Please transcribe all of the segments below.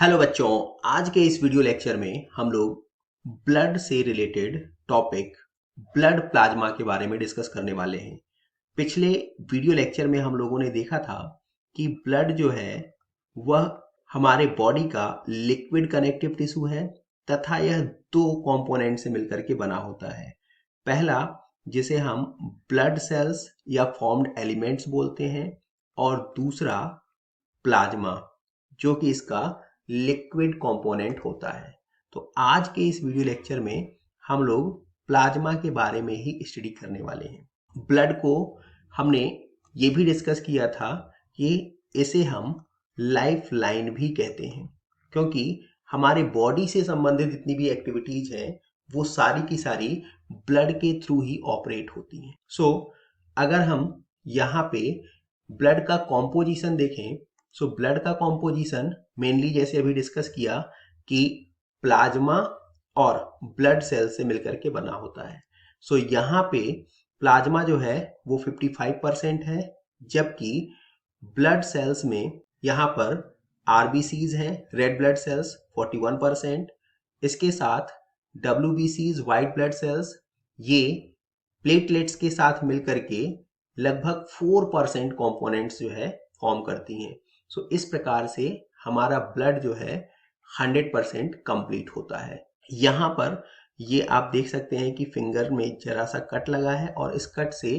Hello बच्चों, आज के इस वीडियो लेक्चर में हम लोग ब्लड से रिलेटेड टॉपिक ब्लड प्लाज्मा के बारे में डिस्कस करने वाले हैं। पिछले वीडियो लेक्चर में हम लोगों ने देखा था कि ब्लड जो है वह हमारे बॉडी का लिक्विड कनेक्टिव टिश्यू है तथा यह दो कंपोनेंट से मिलकर के बना होता है। पहला, जिसे हम ब्लड सेल्स या फॉर्म्ड एलिमेंट्स बोलते हैं, और दूसरा प्लाज्मा, जो कि इसका लिक्विड कंपोनेंट होता है। तो आज के इस वीडियो लेक्चर में हम लोग प्लाज्मा के बारे में ही स्टडी करने वाले हैं। ब्लड को हमने ये भी डिस्कस किया था कि इसे हम लाइफ लाइन भी कहते हैं, क्योंकि हमारे बॉडी से संबंधित जितनी भी एक्टिविटीज हैं वो सारी की सारी ब्लड के थ्रू ही ऑपरेट होती हैं। सो अगर हम यहाँ पे ब्लड का कॉम्पोजिशन देखें, सो ब्लड का कॉम्पोजिशन मेनली जैसे अभी डिस्कस किया कि प्लाज्मा और ब्लड सेल से मिलकर के बना होता है। सो यहाँ पे प्लाज्मा जो है वो 55% है, जबकि ब्लड सेल्स में यहाँ पर आरबीसीज हैं, रेड ब्लड सेल्स 41%। इसके साथ डब्ल्यूबीसीज, वाइट ब्लड सेल्स, ये प्लेटलेट्स के साथ मिलकर के लगभग 4% कंपोनेंट्स जो है फॉर्म करती हैं। सो इस प्रकार से हमारा ब्लड जो है 100% कंप्लीट होता है। यहाँ पर ये आप देख सकते हैं कि फिंगर में जरा सा कट लगा है और इस कट से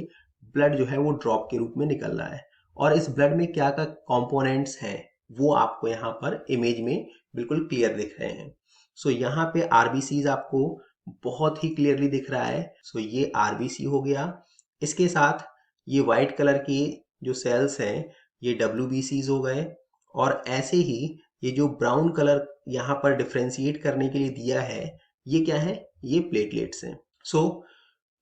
ब्लड जो है वो ड्रॉप के रूप में निकल रहा है। और इस ब्लड में क्या क्या कंपोनेंट्स हैं वो आपको यहाँ पर इमेज में बिल्कुल क्लियर दिख रहे हैं। सो यहाँ पे आरबीसीज आपको बहुत ही क्लियरली दिख रहा है। सो ये आरबीसी हो गया। इसके साथ ये व्हाइट कलर की जो सेल्स हैं ये डब्ल्यूबीसीज हो गए। और ऐसे ही ये जो ब्राउन कलर यहाँ पर डिफ्रेंशिएट करने के लिए दिया है, ये क्या है? ये प्लेटलेट्स हैं। सो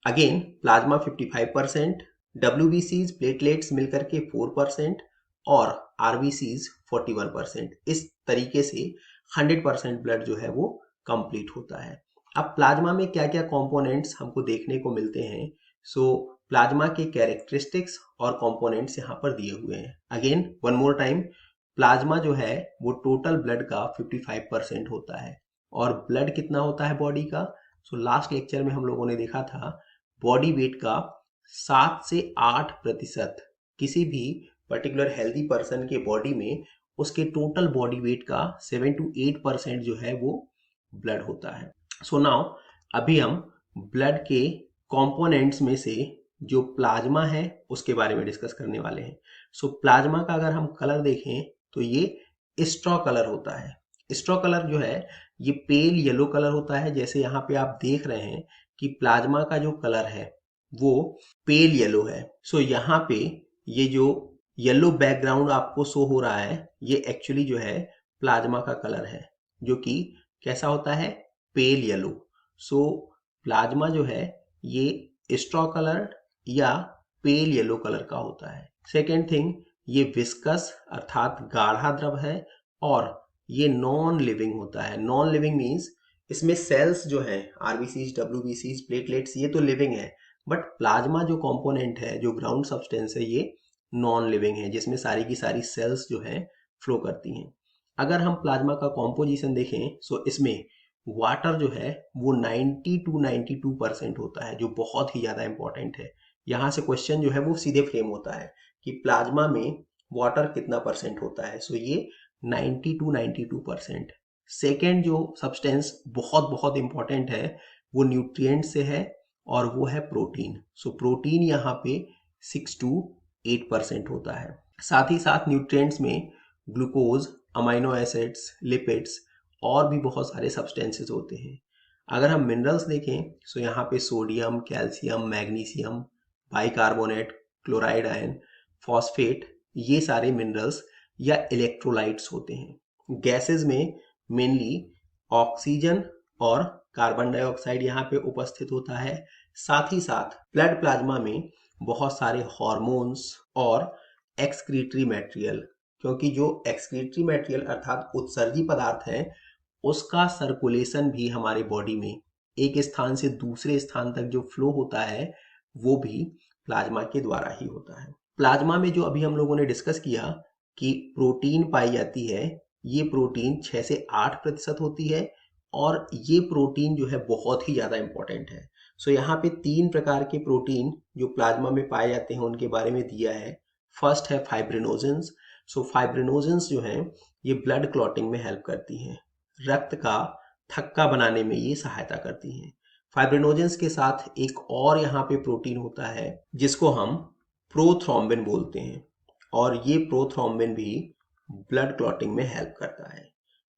अगेन प्लाज्मा 55%, डब्ल्यूबीसीज प्लेटलेट्स मिलकर के 4% और आरबीसीज 41%। इस तरीके से 100% ब्लड जो है वो कंप्लीट होता है। अब प्लाज्मा में क्या क्या कंपोनेंट्स हमको देखने को मिलते हैं? सो प्लाज्मा के कैरेक्टरिस्टिक्स और कंपोनेंट्स यहाँ पर दिए हुए हैं। Again one more time, plasma जो है वो टोटल ब्लड का 55% होता है। और ब्लड कितना होता है बॉडी का? सो लास्ट लेक्चर में हम लोगों ने देखा था बॉडी वेट का 7 से 8% किसी भी पर्टिकुलर हेल्दी पर्सन के बॉडी में उसके टोटल बॉडी वेट का 7 to 8% जो है वो ब्लड होता है। सो नाउ अभी हम ब्लड के कंपोनेंट्स में से जो प्लाज्मा है उसके बारे में डिस्कस करने वाले हैं। सो प्लाज्मा का अगर हम कलर देखें तो ये स्ट्रॉ कलर होता है। स्ट्रॉ कलर जो है ये पेल येलो कलर होता है। जैसे यहाँ पे आप देख रहे हैं कि प्लाज्मा का जो कलर है वो पेल येलो है। सो यहाँ पे ये जो येलो बैकग्राउंड आपको शो हो रहा है ये एक्चुअली जो है प्लाज्मा का कलर है, जो कि कैसा होता है? Pale yellow. सो प्लाज्मा जो है ये स्ट्रॉ कलर या पेल येलो कलर का होता है। सेकेंड थिंग, ये विस्कस अर्थात गाढ़ा द्रव है और ये नॉन लिविंग होता है। नॉन लिविंग मीन्स इसमें सेल्स जो हैं आरबीसीज, डब्ल्यूबीसीज, प्लेटलेट्स, ये तो लिविंग है, बट प्लाज्मा जो कंपोनेंट है, जो ग्राउंड सब्सटेंस है, ये नॉन लिविंग है, जिसमें सारी की सारी सेल्स जो हैं फ्लो करती हैं। अगर हम प्लाज्मा का कॉम्पोजिशन देखें सो इसमें वाटर जो है वो 90 to 92% होता है, जो बहुत ही ज़्यादा इंपॉर्टेंट है। यहाँ से क्वेश्चन जो है वो सीधे फ्रेम होता है कि प्लाज्मा में वाटर कितना परसेंट होता है। सो ये 90 to 92%। सेकेंड जो सब्सटेंस बहुत बहुत इंपॉर्टेंट है वो न्यूट्रिएंट से है और वो है प्रोटीन। सो प्रोटीन यहाँ पे 6 to 8% होता है। साथ ही साथ न्यूट्रिएंट्स में ग्लूकोज, अमाइनो एसिड्स, लिपिड्स और भी बहुत सारे सब्सटेंसेस होते हैं। अगर हम मिनरल्स देखें सो यहाँ पे sodium, calcium, magnesium, bicarbonate, chloride ion, phosphate, ये सारे मिनरल्स या इलेक्ट्रोलाइट्स होते हैं। गैसेस में मेनली ऑक्सीजन और कार्बन डाइऑक्साइड यहाँ पे उपस्थित होता है। साथ ही साथ ब्लड प्लाज्मा में बहुत सारे हार्मोन्स और एक्सक्रीटरी मटेरियल, क्योंकि जो एक्सक्रीटरी मटेरियल अर्थात उत्सर्जी पदार्थ है उसका सर्कुलेशन भी हमारे बॉडी में एक स्थान से दूसरे स्थान तक जो फ्लो होता है वो भी प्लाज्मा के द्वारा ही होता है। प्लाज्मा में जो अभी हम लोगों ने डिस्कस किया कि प्रोटीन पाई जाती है, ये प्रोटीन 6 से 8% होती है और ये प्रोटीन जो है बहुत ही ज़्यादा इंपॉर्टेंट है। सो यहाँ पे 3 प्रकार के प्रोटीन जो प्लाज्मा में पाए जाते हैं उनके बारे में दिया है। फर्स्ट है फाइब्रिनोजेंस। सो फाइब्रिनोजेंस जो हैं ये ब्लड क्लॉटिंग में हेल्प करती हैं, रक्त का थक्का बनाने में ये सहायता करती हैं। फाइब्रिनोजेंस के साथ एक और यहाँ पे प्रोटीन होता है जिसको हम प्रोथ्रोम्बिन बोलते हैं और ये प्रोथ्रोम्बिन भी ब्लड क्लॉटिंग में हेल्प करता है।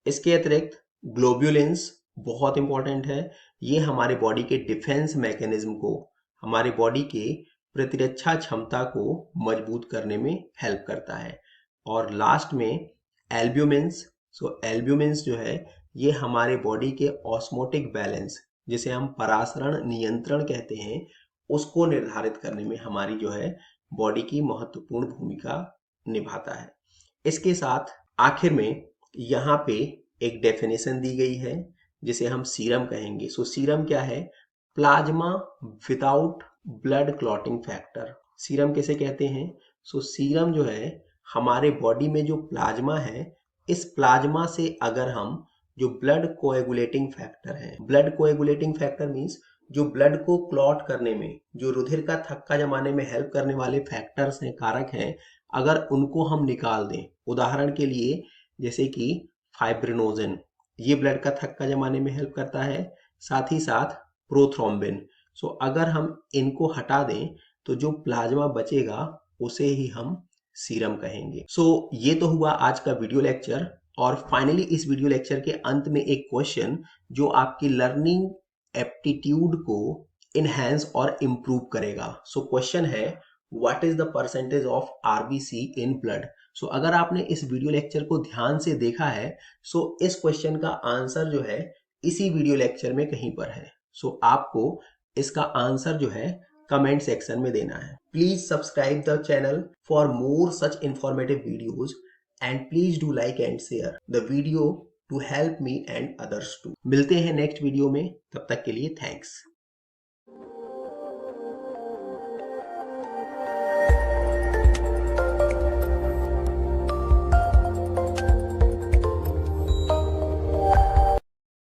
इसके अतिरिक्त ग्लोब्युलिन्स बहुत इंपॉर्टेंट है। ये हमारे बॉडी के डिफेंस मैकेनिज्म को, हमारे बॉडी के प्रतिरक्षा क्षमता को मजबूत करने में हेल्प करता है। और लास्ट में एल्ब्यूमिन्स। सो एल्ब्यूमिन्स जो है ये हमारे बॉडी के ऑस्मोटिक बैलेंस, जिसे हम परासरण नियंत्रण कहते हैं, उसको निर्धारित करने में हमारी जो है बॉडी की महत्वपूर्ण भूमिका निभाता है। इसके साथ आखिर में यहाँ पे एक डेफिनेशन दी गई है जिसे हम सीरम कहेंगे। सो सीरम क्या है? Plasma without blood clotting factor. Serum किसे कहते हैं? सो सीरम जो है हमारे बॉडी में जो प्लाज्मा है, इस प्लाज्मा से अगर हम जो ब्लड कोएगुलेटिंग फैक्टर है, ब्लड कोएगुलेटिंग फैक्टर मीन्स जो ब्लड को क्लॉट करने में, जो रुधिर का थक्का जमाने में हेल्प करने वाले फैक्टर्स हैं, कारक हैं, अगर उनको हम निकाल दें, उदाहरण के लिए जैसे कि फाइब्रिनोजेन, ये ब्लड का थक्का जमाने में हेल्प करता है, साथ ही साथ प्रोथ्रोम्बिन। सो अगर हम इनको हटा दें तो जो प्लाज्मा बचेगा उसे ही हम सीरम कहेंगे। सो ये तो हुआ आज का वीडियो लेक्चर। और फाइनली इस वीडियो लेक्चर के अंत में एक क्वेश्चन जो आपकी लर्निंग एप्टीट्यूड को इनहेंस और इम्प्रूव करेगा। सो क्वेश्चन है, what is the percentage of RBC in blood? So अगर आपने इस वीडियो लेक्चर को ध्यान से देखा है, सो इस क्वेश्चन का आंसर जो है इसी वीडियो लेक्चर में कहीं पर है। सो आपको इसका आंसर जो है कमेंट सेक्शन में देना है। Please subscribe the channel for more such informative videos and please do like and share the video to help me and others too. मिलते हैं नेक्स्ट वीडियो में, तब तक के लिए थैंक्स।